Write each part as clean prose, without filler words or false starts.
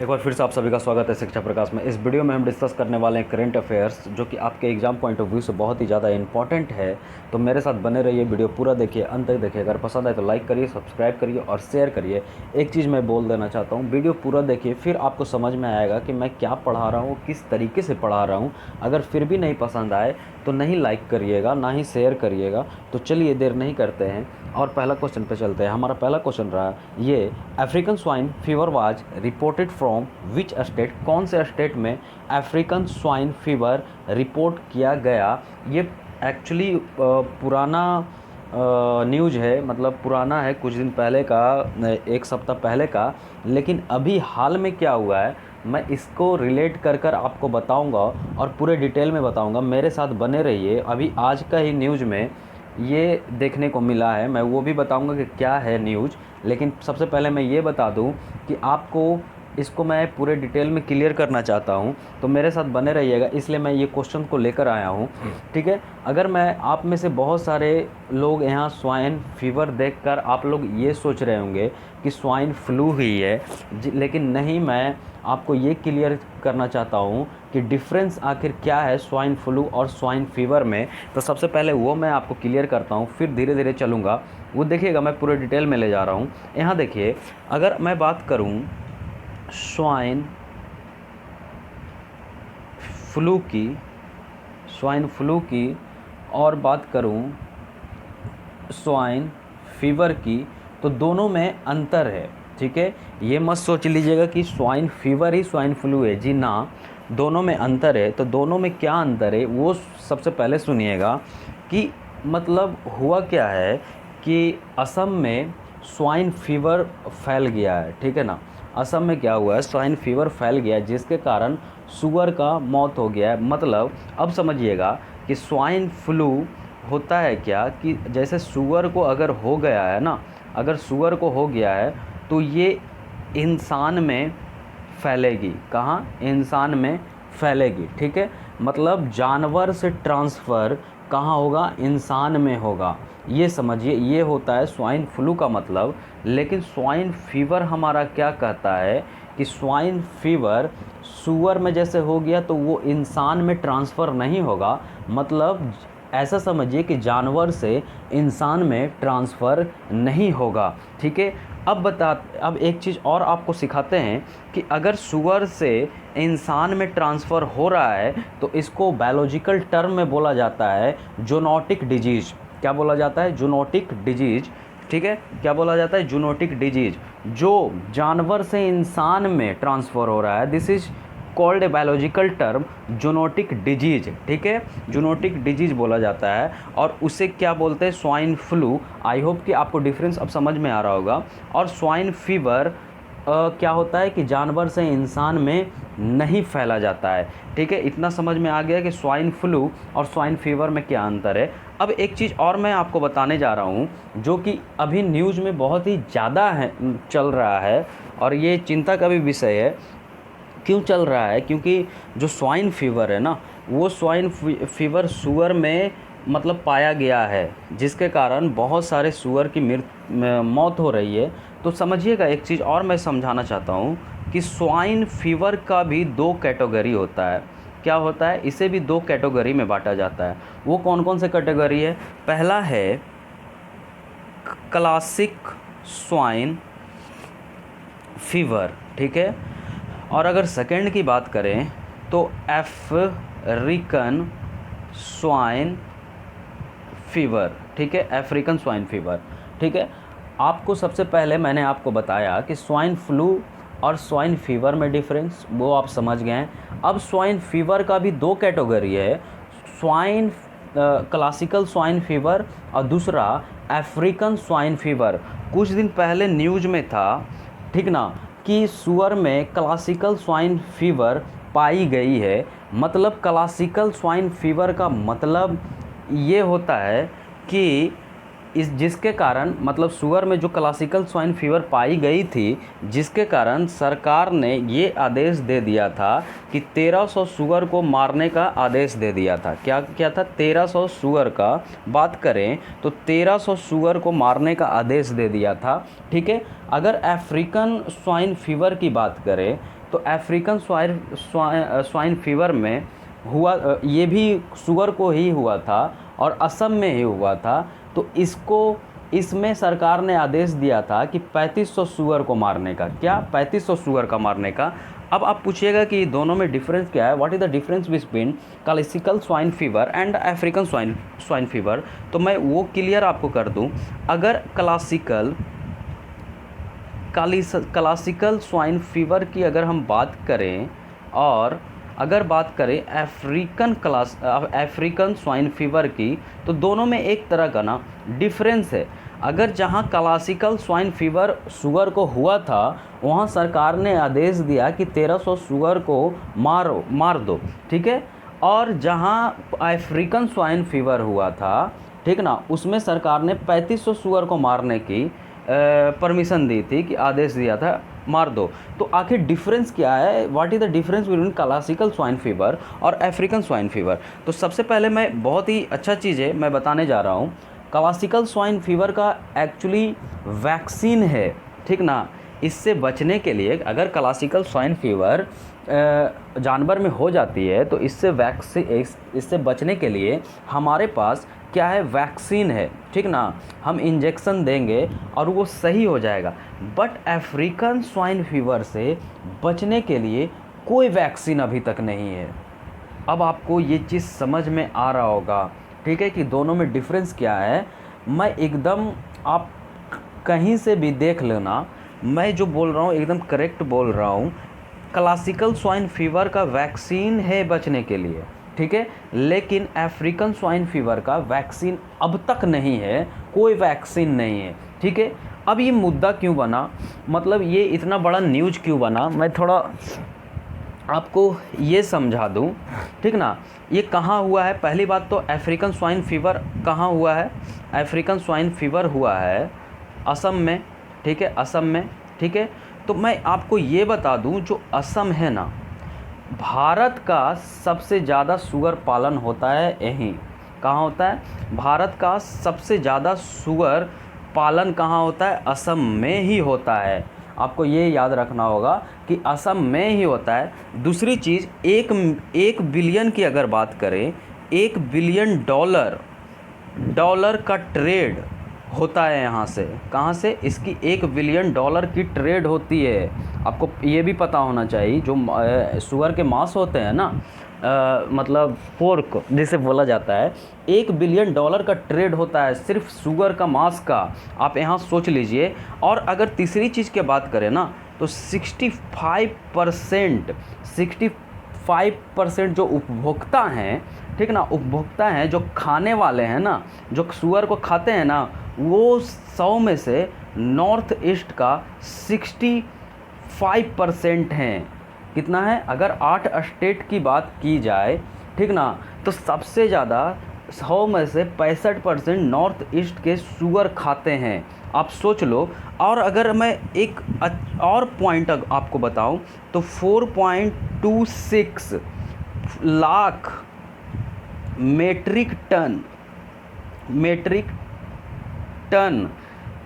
एक बार फिर से आप सभी का स्वागत है शिक्षा प्रकाश में। इस वीडियो में हम डिस्कस करने वाले हैं करंट अफेयर्स, जो कि आपके एग्जाम पॉइंट ऑफ व्यू से बहुत ही ज़्यादा इंपॉर्टेंट है। तो मेरे साथ बने रहिए, वीडियो पूरा देखिए, अंत तक देखिए। अगर पसंद आए तो लाइक करिए, सब्सक्राइब करिए और शेयर करिए। एक चीज़ मैं बोल देना चाहता हूँ, वीडियो पूरा देखिए, फिर आपको समझ में आएगा कि मैं क्या पढ़ा रहा हूँ, किस तरीके से पढ़ा रहा हूँ। अगर फिर भी नहीं पसंद आए तो नहीं लाइक करिएगा, ना ही शेयर करिएगा। तो चलिए देर नहीं करते हैं और पहला क्वेश्चन पे चलते हैं। हमारा पहला क्वेश्चन रहा ये, African swine fever was reported from which state. कौन से स्टेट में अफ्रीकन स्वाइन फीवर रिपोर्ट किया गया। ये एक्चुअली पुराना न्यूज़ है, मतलब पुराना है, कुछ दिन पहले का, एक सप्ताह पहले का। लेकिन अभी हाल में क्या हुआ है मैं इसको रिलेट कर कर आपको बताऊंगा और पूरे डिटेल में बताऊंगा। मेरे साथ बने रहिए। अभी आज का ही न्यूज़ में ये देखने को मिला है, मैं वो भी बताऊंगा कि क्या है न्यूज़। लेकिन सबसे पहले मैं ये बता दूं कि आपको इसको मैं पूरे डिटेल में क्लियर करना चाहता हूं, तो मेरे साथ बने रहिएगा। इसलिए मैं ये क्वेश्चन को लेकर आया हूं, ठीक है। अगर मैं आप में से बहुत सारे लोग यहाँ स्वाइन फीवर देखकर आप लोग ये सोच रहे होंगे कि स्वाइन फ्लू ही है, लेकिन नहीं, मैं आपको ये क्लियर करना चाहता हूँ कि डिफरेंस आखिर क्या है स्वाइन फ्लू और स्वाइन फीवर में। तो सबसे पहले वो मैं आपको क्लियर करता हूँ, फिर धीरे धीरे चलूँगा। वो देखिएगा, मैं पूरे डिटेल में ले जा रहा हूँ। यहाँ देखिए, अगर मैं बात करूँ स्वाइन फ्लू की और बात करूं स्वाइन फीवर की, तो दोनों में अंतर है, ठीक है। ये मत सोच लीजिएगा कि स्वाइन फीवर ही स्वाइन फ्लू है, जी ना, दोनों में अंतर है। तो दोनों में क्या अंतर है वो सबसे पहले सुनिएगा कि मतलब हुआ क्या है कि असम में स्वाइन फीवर फैल गया है, ठीक है ना। असम में क्या हुआ है, स्वाइन फीवर फैल गया है, जिसके कारण सुअर का मौत हो गया है। मतलब अब समझिएगा कि स्वाइन फ्लू होता है क्या कि जैसे सुअर को अगर हो गया है ना, अगर सुअर को हो गया है तो ये इंसान में फैलेगी। कहाँ? इंसान में फैलेगी, ठीक है। मतलब जानवर से ट्रांसफ़र कहाँ होगा? इंसान में होगा। ये समझिए, ये होता है स्वाइन फ्लू का मतलब। लेकिन स्वाइन फीवर हमारा क्या कहता है कि स्वाइन फीवर सूअर में जैसे हो गया तो वो इंसान में ट्रांसफ़र नहीं होगा। मतलब ऐसा समझिए कि जानवर से इंसान में ट्रांसफ़र नहीं होगा, ठीक है। अब एक चीज़ और आपको सिखाते हैं कि अगर सूअर से इंसान में ट्रांसफ़र हो रहा है तो इसको बायोलॉजिकल टर्म में बोला जाता है जूनोटिक डिजीज़। क्या बोला जाता है? जूनोटिक डिजीज़, ठीक है। क्या बोला जाता है? Zoonotic disease. जो जानवर से इंसान में ट्रांसफ़र हो रहा है, this is called a biological term zoonotic disease, ठीक है। जूनोटिक डिजीज़ बोला जाता है और उसे क्या बोलते हैं? Swine flu. आई होप कि आपको डिफरेंस अब समझ में आ रहा होगा। और स्वाइन फीवर क्या होता है कि जानवर से इंसान में नहीं फैला जाता है, ठीक है। इतना समझ में आ गया कि स्वाइन फ्लू और स्वाइन फीवर में क्या अंतर है। अब एक चीज़ और मैं आपको बताने जा रहा हूँ, जो कि अभी न्यूज़ में बहुत ही ज़्यादा है, चल रहा है, और ये चिंता का भी विषय है। क्यों चल रहा है? क्योंकि जो स्वाइन फीवर है ना, वो स्वाइन फीवर सूअर में मतलब पाया गया है, जिसके कारण बहुत सारे सूअर की मौत हो रही है। तो समझिएगा, एक चीज़ और मैं समझाना चाहता हूँ कि स्वाइन फीवर का भी दो कैटेगरी होता है। क्या होता है? इसे भी दो कैटेगरी में बांटा जाता है। वो कौन कौन से कैटेगरी है? पहला है क्लासिक स्वाइन फीवर, ठीक है। और अगर सेकेंड की बात करें तो अफ्रीकन स्वाइन फीवर, ठीक है। अफ्रीकन स्वाइन फीवर, ठीक है। आपको सबसे पहले मैंने आपको बताया कि स्वाइन फ्लू और स्वाइन फीवर में डिफरेंस, वो आप समझ गए हैं। अब स्वाइन फीवर का भी दो कैटेगरी है, स्वाइन क्लासिकल स्वाइन फीवर और दूसरा अफ्रीकन स्वाइन फीवर। कुछ दिन पहले न्यूज़ में था, ठीक ना, कि सूअर में क्लासिकल स्वाइन फीवर पाई गई है। मतलब क्लासिकल स्वाइन फीवर का मतलब ये होता है कि जिसके कारण, मतलब सूअर में जो क्लासिकल स्वाइन फीवर पाई गई थी, जिसके कारण सरकार ने ये आदेश दे दिया था कि 1300 सूअर को मारने का आदेश दे दिया था। क्या क्या था? 1300 सूअर का बात करें तो 1300 सूअर को मारने का आदेश दे दिया था, ठीक है। अगर अफ्रीकन स्वाइन फीवर की बात करें तो अफ्रीकन स्वाइन फीवर में हुआ, ये भी सुअर को ही हुआ था और असम में ही हुआ था। तो इसमें सरकार ने आदेश दिया था कि 3500 सुअर को मारने का। क्या? 3500 सुअर का मारने का। अब आप पूछिएगा कि दोनों में डिफरेंस क्या है, what is the difference between classical swine fever and African swine fever. तो मैं वो क्लियर आपको कर दूं। अगर क्लासिकल स्वाइन फीवर की अगर हम बात करें और अगर बात करें अफ्रीकन स्वाइन फीवर की, तो दोनों में एक तरह का ना डिफरेंस है। अगर जहां क्लासिकल स्वाइन फीवर सुअर को हुआ था वहां सरकार ने आदेश दिया कि 1300 सुअर को मार दो, ठीक है। और जहां अफ्रीकन स्वाइन फीवर हुआ था, ठीक ना, उसमें सरकार ने 3500 सुअर को मारने की परमिशन दी थी, कि आदेश दिया था मार दो। तो आखिर डिफरेंस क्या है, what is the difference between classical swine fever और अफ्रीकन स्वाइन फीवर। तो सबसे पहले मैं बहुत ही अच्छा चीज़ है मैं बताने जा रहा हूँ। क्लासिकल स्वाइन फीवर का एक्चुअली वैक्सीन है, ठीक ना। इससे बचने के लिए अगर क्लासिकल स्वाइन फीवर जानवर में हो जाती है तो इससे बचने के लिए हमारे पास क्या है, वैक्सीन है, ठीक ना। हम इंजेक्शन देंगे और वो सही हो जाएगा। बट अफ्रीकन स्वाइन फीवर से बचने के लिए कोई वैक्सीन अभी तक नहीं है। अब आपको ये चीज़ समझ में आ रहा होगा, ठीक है, कि दोनों में डिफरेंस क्या है। मैं एकदम, आप कहीं से भी देख लेना, मैं जो बोल रहा हूँ एकदम करेक्ट बोल रहा हूँ। क्लासिकल स्वाइन फीवर का वैक्सीन है बचने के लिए, ठीक है, लेकिन अफ्रीकन स्वाइन फीवर का वैक्सीन अब तक नहीं है, कोई वैक्सीन नहीं है, ठीक है। अब ये मुद्दा क्यों बना, मतलब ये इतना बड़ा न्यूज़ क्यों बना, मैं थोड़ा आपको ये समझा दूं, ठीक ना। ये कहाँ हुआ है, पहली बात तो अफ्रीकन स्वाइन फीवर कहाँ हुआ है। अफ्रीकन स्वाइन फीवर हुआ है असम में, ठीक है, असम में, ठीक है। तो मैं आपको ये बता दूं, जो असम है ना, भारत का सबसे ज़्यादा सुअर पालन होता है यहीं। कहाँ होता है? भारत का सबसे ज़्यादा सुअर पालन कहाँ होता है? असम में ही होता है। आपको ये याद रखना होगा कि असम में ही होता है। दूसरी चीज़, एक बिलियन की अगर बात करें, $1 बिलियन डॉलर का ट्रेड होता है यहाँ से। कहाँ से? इसकी $1 बिलियन की ट्रेड होती है। आपको ये भी पता होना चाहिए, जो सुअर के मांस होते हैं ना, मतलब पोर्क जिसे बोला जाता है, $1 बिलियन का ट्रेड होता है सिर्फ सुअर का मांस का। आप यहाँ सोच लीजिए। और अगर तीसरी चीज़ की बात करें ना, तो 65% जो उपभोक्ता हैं, ठीक ना, उपभोक्ता हैं, जो खाने वाले हैं ना, जो सुअर को खाते हैं ना, वो 100 में से नॉर्थ ईस्ट का 65% हैं। कितना है? अगर 8 स्टेट की बात की जाए, ठीक ना, तो सबसे ज़्यादा 100 में से 65% नॉर्थ ईस्ट के सुअर खाते हैं। आप सोच लो। और अगर मैं एक और पॉइंट आपको बताऊं, तो 4.26 लाख मेट्रिक टन,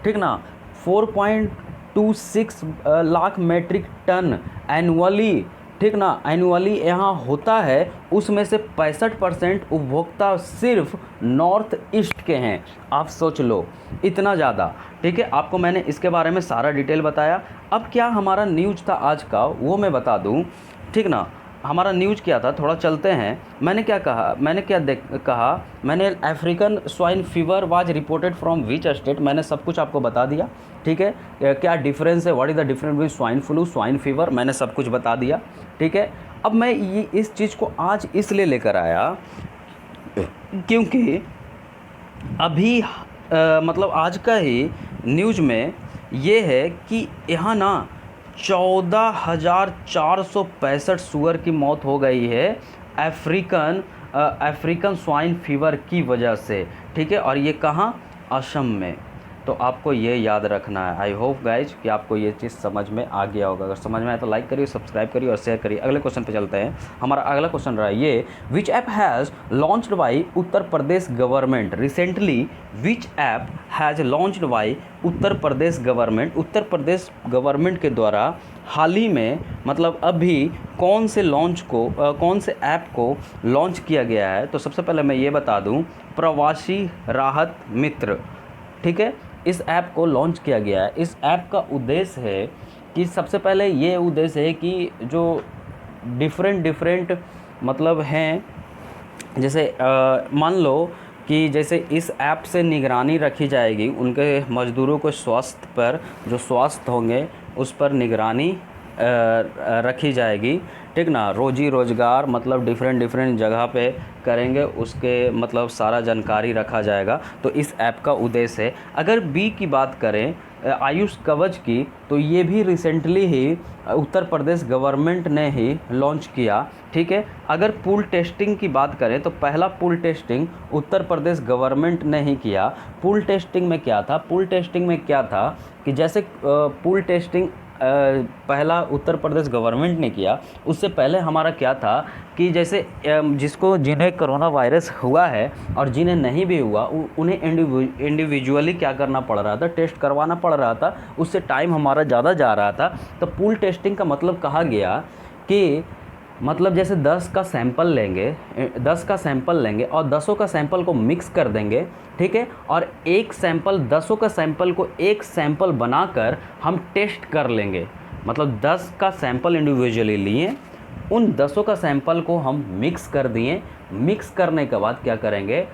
ठीक ना, 4.26 लाख मेट्रिक टन एनुअली, ठीक ना, एनुअली यहाँ होता है। उसमें से 65% उपभोक्ता सिर्फ नॉर्थ ईस्ट के हैं। आप सोच लो, इतना ज़्यादा, ठीक है। आपको मैंने इसके बारे में सारा डिटेल बताया। अब क्या हमारा न्यूज़ था आज का, वो मैं बता दूं, ठीक ना। हमारा न्यूज़ क्या था, थोड़ा चलते हैं। मैंने क्या कहा, मैंने African swine fever was reported from which state, मैंने सब कुछ आपको बता दिया, ठीक है। क्या डिफरेंस है, what is the difference between swine flu, swine fever, मैंने सब कुछ बता दिया, ठीक है। अब मैं ये इस चीज़ को आज इसलिए लेकर आया क्योंककि अभी मतलब आज का ही न्यूज़ में ये है कि यहाँ ना 14,465 सुअर की मौत हो गई है अफ्रीकन स्वाइन फीवर की वजह से, ठीक है। और ये कहाँ? असम में, तो आपको ये याद रखना है। आई होप गाइज कि आपको ये चीज़ समझ में आ गया होगा। अगर समझ में आए तो लाइक करिए, सब्सक्राइब करिए और शेयर करिए। अगले क्वेश्चन पे चलते हैं। हमारा अगला क्वेश्चन रहा है ये, विच app has launched by Uttar Pradesh government recently, which app has launched by Uttar Pradesh government, Uttar Pradesh government के द्वारा हाल ही में, मतलब अभी कौन से ऐप को लॉन्च किया गया है। तो सबसे पहले मैं ये बता दूं, प्रवासी राहत मित्र, ठीक है, इस ऐप को लॉन्च किया गया है। इस ऐप का उद्देश्य है कि सबसे पहले ये उद्देश्य है कि जो डिफरेंट मतलब हैं, जैसे मान लो कि जैसे इस ऐप से निगरानी रखी जाएगी, उनके मज़दूरों को स्वास्थ्य पर, जो स्वास्थ्य होंगे उस पर निगरानी रखी जाएगी, ठीक ना। रोजी रोज़गार मतलब डिफरेंट जगह पे करेंगे, उसके मतलब सारा जानकारी रखा जाएगा। तो इस ऐप का उद्देश्य है। अगर बी की बात करें, आयुष कवच की, तो ये भी रिसेंटली ही उत्तर प्रदेश गवर्नमेंट ने ही लॉन्च किया, ठीक है। अगर पूल टेस्टिंग की बात करें तो पहला pool testing Uttar Pradesh government ने ही किया। पूल टेस्टिंग में क्या था? पूल टेस्टिंग में क्या था कि जैसे पूल टेस्टिंग पहला उत्तर प्रदेश गवर्नमेंट ने किया, उससे पहले हमारा क्या था कि जैसे जिन्हें कोरोना वायरस हुआ है और जिन्हें नहीं भी हुआ, उन्हें इंडिविजुअली क्या करना पड़ रहा था, टेस्ट करवाना पड़ रहा था, उससे टाइम हमारा ज़्यादा जा रहा था। तो पूल टेस्टिंग का मतलब कहा गया कि मतलब जैसे 10 का सैंपल लेंगे और 10 का सैंपल को मिक्स कर देंगे, ठीक है, और एक सैंपल 10 का सैंपल को एक सैंपल बनाकर हम टेस्ट कर लेंगे। मतलब 10 का सैंपल इंडिविजुअली लिए, उन 10 का सैंपल को हम मिक्स कर दिए। मिक्स करने के बाद क्या करेंगे,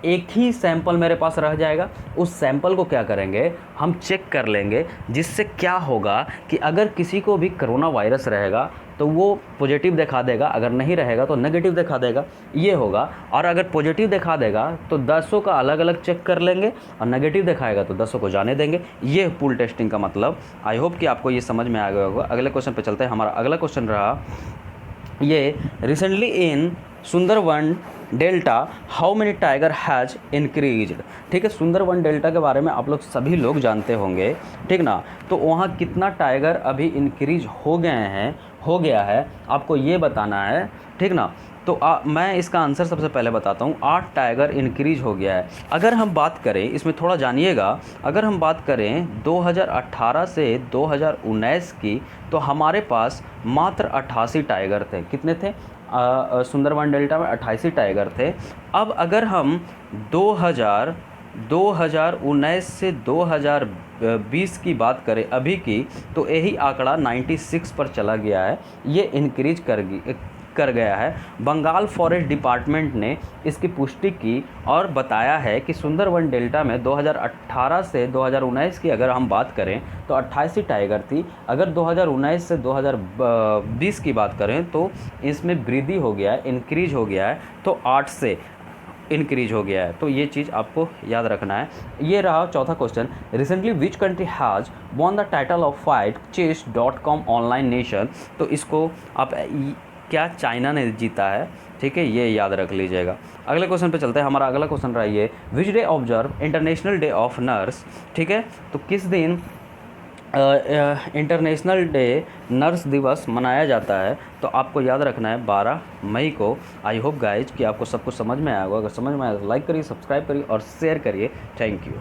एक ही सैंपल मेरे पास रह जाएगा, उस सैंपल को क्या करेंगे, हम चेक कर लेंगे, जिससे क्या होगा कि अगर किसी को भी कोरोना वायरस रहेगा तो वो पॉजिटिव दिखा देगा, अगर नहीं रहेगा तो नेगेटिव दिखा देगा, ये होगा। और अगर पॉजिटिव दिखा देगा तो 10 का अलग अलग चेक कर लेंगे, और नेगेटिव दिखाएगा तो 10 को जाने देंगे। ये पूल टेस्टिंग का मतलब। आई होप कि आपको ये समझ में आ गया होगा। अगले क्वेश्चन पे चलते हैं। हमारा अगला क्वेश्चन रहा ये, recently in Sundarban delta how many tiger has increased, ठीक है। सुंदरवन डेल्टा के बारे में आप लोग सभी लोग जानते होंगे, ठीक ना। तो वहाँ कितना टाइगर अभी इंक्रीज हो गया है आपको ये बताना है, ठीक ना। तो मैं इसका आंसर सबसे पहले बताता हूँ। 8 टाइगर इंक्रीज हो गया है। अगर हम बात करें, इसमें थोड़ा जानिएगा, अगर हम बात करें 2018 से 2019 की, तो हमारे पास मात्र 88 टाइगर थे। कितने थे? सुंदरवन डेल्टा में 88 टाइगर थे। अब अगर हम 2019 से 2020 की बात करें अभी की, तो यही आंकड़ा 96 पर चला गया है। ये इंक्रीज कर गया है। बंगाल फॉरेस्ट डिपार्टमेंट ने इसकी पुष्टि की और बताया है कि सुंदरवन डेल्टा में 2018 से 2019 की अगर हम बात करें तो 88 टाइगर थी। अगर 2019 से 2020 की बात करें तो इसमें वृद्धि हो गया है, इंक्रीज हो गया है, तो 8 से इंक्रीज हो गया है। तो ये चीज़ आपको याद रखना है। ये रहा चौथा question, recently which country has won the title of fightchess.com online nation. तो इसको आप क्या चाइना ने जीता है, ठीक है, ये याद रख लीजिएगा। अगले क्वेश्चन पे चलते हैं। हमारा अगला क्वेश्चन रहा ये, which day observe international day of nurse, ठीक है। तो किस दिन इंटरनेशनल डे नर्स दिवस मनाया जाता है? तो आपको याद रखना है 12 मई को। आई होप गाइज कि आपको सब कुछ समझ में आया होगा। अगर समझ में आया तो लाइक करिए, सब्सक्राइब करिए और शेयर करिए। Thank you.